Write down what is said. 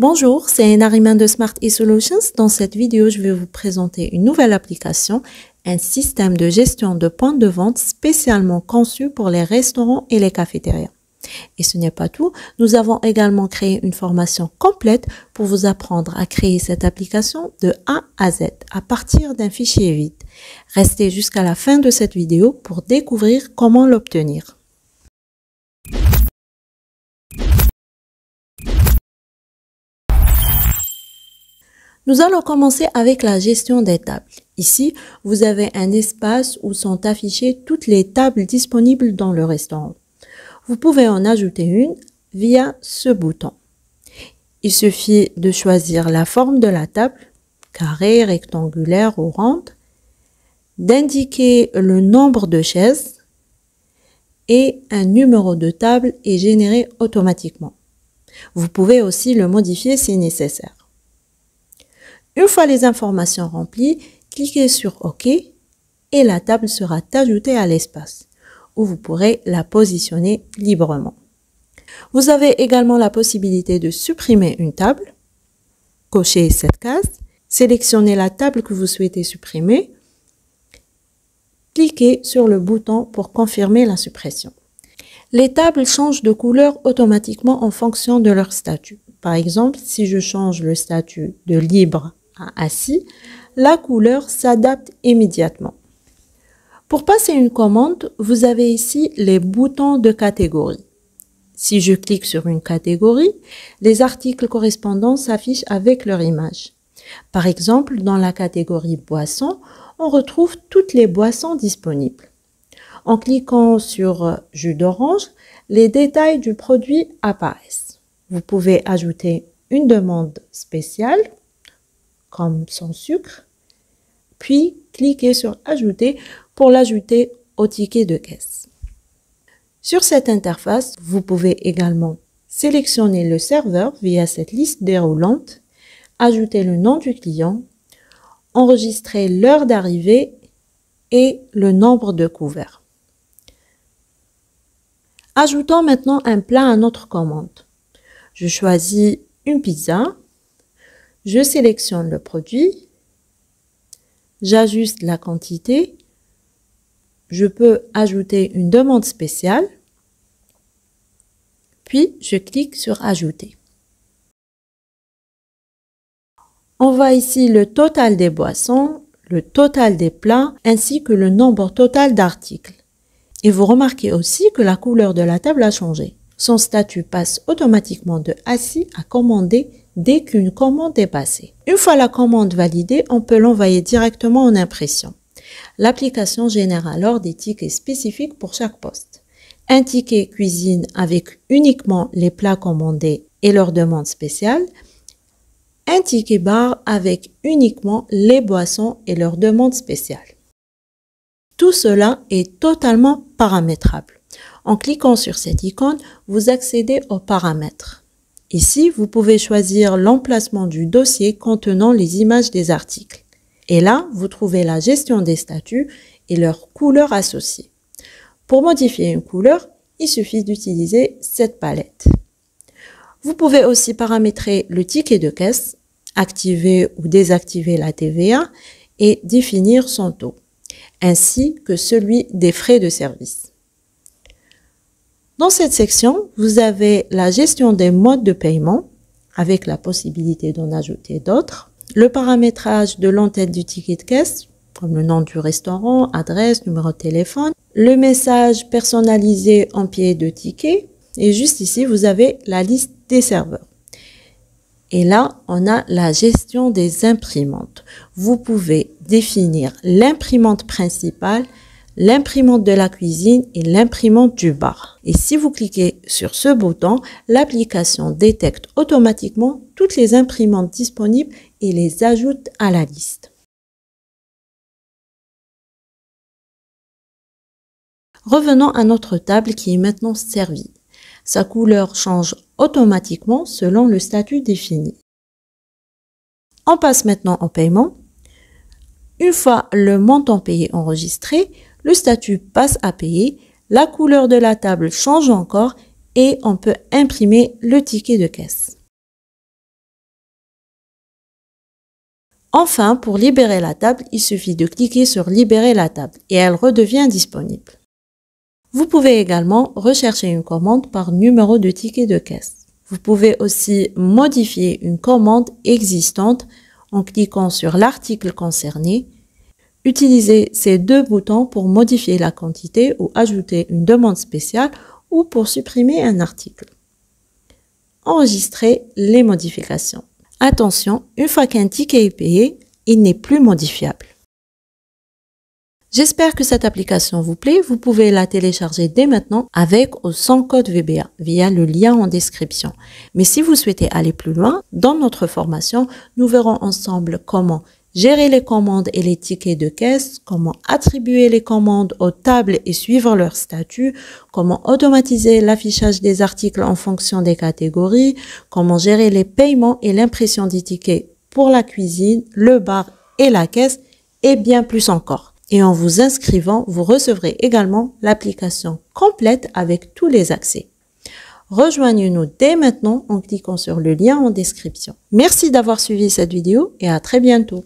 Bonjour, c'est Nariman de Smart eSolutions. Dans cette vidéo, je vais vous présenter une nouvelle application, un système de gestion de points de vente spécialement conçu pour les restaurants et les cafétérias. Et ce n'est pas tout, nous avons également créé une formation complète pour vous apprendre à créer cette application de A à Z à partir d'un fichier vide. Restez jusqu'à la fin de cette vidéo pour découvrir comment l'obtenir. Nous allons commencer avec la gestion des tables. Ici, vous avez un espace où sont affichées toutes les tables disponibles dans le restaurant. Vous pouvez en ajouter une via ce bouton. Il suffit de choisir la forme de la table, carré, rectangulaire ou ronde, d'indiquer le nombre de chaises et un numéro de table est généré automatiquement. Vous pouvez aussi le modifier si nécessaire. Une fois les informations remplies, cliquez sur OK et la table sera ajoutée à l'espace où vous pourrez la positionner librement. Vous avez également la possibilité de supprimer une table. Cochez cette case, sélectionnez la table que vous souhaitez supprimer. Cliquez sur le bouton pour confirmer la suppression. Les tables changent de couleur automatiquement en fonction de leur statut. Par exemple, si je change le statut de libre à assis, la couleur s'adapte immédiatement. Pour passer une commande, vous avez ici les boutons de catégorie. Si je clique sur une catégorie, les articles correspondants s'affichent avec leur image. Par exemple, dans la catégorie boissons, on retrouve toutes les boissons disponibles. En cliquant sur jus d'orange, les détails du produit apparaissent. Vous pouvez ajouter une demande spéciale, comme sans sucre, puis cliquez sur ajouter pour l'ajouter au ticket de caisse. Sur cette interface, vous pouvez également sélectionner le serveur via cette liste déroulante, ajouter le nom du client, enregistrer l'heure d'arrivée et le nombre de couverts. Ajoutons maintenant un plat à notre commande. Je choisis une pizza. Je sélectionne le produit, j'ajuste la quantité, je peux ajouter une demande spéciale, puis je clique sur ajouter. On voit ici le total des boissons, le total des plats, ainsi que le nombre total d'articles. Et vous remarquez aussi que la couleur de la table a changé. Son statut passe automatiquement de assis à commandé dès qu'une commande est passée. Une fois la commande validée, on peut l'envoyer directement en impression. L'application génère alors des tickets spécifiques pour chaque poste. Un ticket cuisine avec uniquement les plats commandés et leurs demandes spéciales. Un ticket bar avec uniquement les boissons et leurs demandes spéciales. Tout cela est totalement paramétrable. En cliquant sur cette icône, vous accédez aux paramètres. Ici, vous pouvez choisir l'emplacement du dossier contenant les images des articles. Et là, vous trouvez la gestion des statuts et leurs couleurs associées. Pour modifier une couleur, il suffit d'utiliser cette palette. Vous pouvez aussi paramétrer le ticket de caisse, activer ou désactiver la TVA et définir son taux, ainsi que celui des frais de service. Dans cette section, vous avez la gestion des modes de paiement, avec la possibilité d'en ajouter d'autres, le paramétrage de l'entête du ticket de caisse, comme le nom du restaurant, adresse, numéro de téléphone, le message personnalisé en pied de ticket, et juste ici, vous avez la liste des serveurs. Et là, on a la gestion des imprimantes. Vous pouvez définir l'imprimante principale, l'imprimante de la cuisine et l'imprimante du bar. Et si vous cliquez sur ce bouton, l'application détecte automatiquement toutes les imprimantes disponibles et les ajoute à la liste. Revenons à notre table qui est maintenant servie. Sa couleur change automatiquement selon le statut défini. On passe maintenant au paiement. Une fois le montant payé enregistré, le statut passe à payer, la couleur de la table change encore et on peut imprimer le ticket de caisse. Enfin, pour libérer la table, il suffit de cliquer sur libérer la table et elle redevient disponible. Vous pouvez également rechercher une commande par numéro de ticket de caisse. Vous pouvez aussi modifier une commande existante en cliquant sur l'article concerné. Utilisez ces deux boutons pour modifier la quantité ou ajouter une demande spéciale ou pour supprimer un article. Enregistrez les modifications. Attention, une fois qu'un ticket est payé, il n'est plus modifiable. J'espère que cette application vous plaît. Vous pouvez la télécharger dès maintenant avec ou sans code VBA via le lien en description. Mais si vous souhaitez aller plus loin, dans notre formation, nous verrons ensemble comment gérer les commandes et les tickets de caisse, comment attribuer les commandes aux tables et suivre leur statut, comment automatiser l'affichage des articles en fonction des catégories, comment gérer les paiements et l'impression des tickets pour la cuisine, le bar et la caisse, et bien plus encore. Et en vous inscrivant, vous recevrez également l'application complète avec tous les accès. Rejoignez-nous dès maintenant en cliquant sur le lien en description. Merci d'avoir suivi cette vidéo et à très bientôt.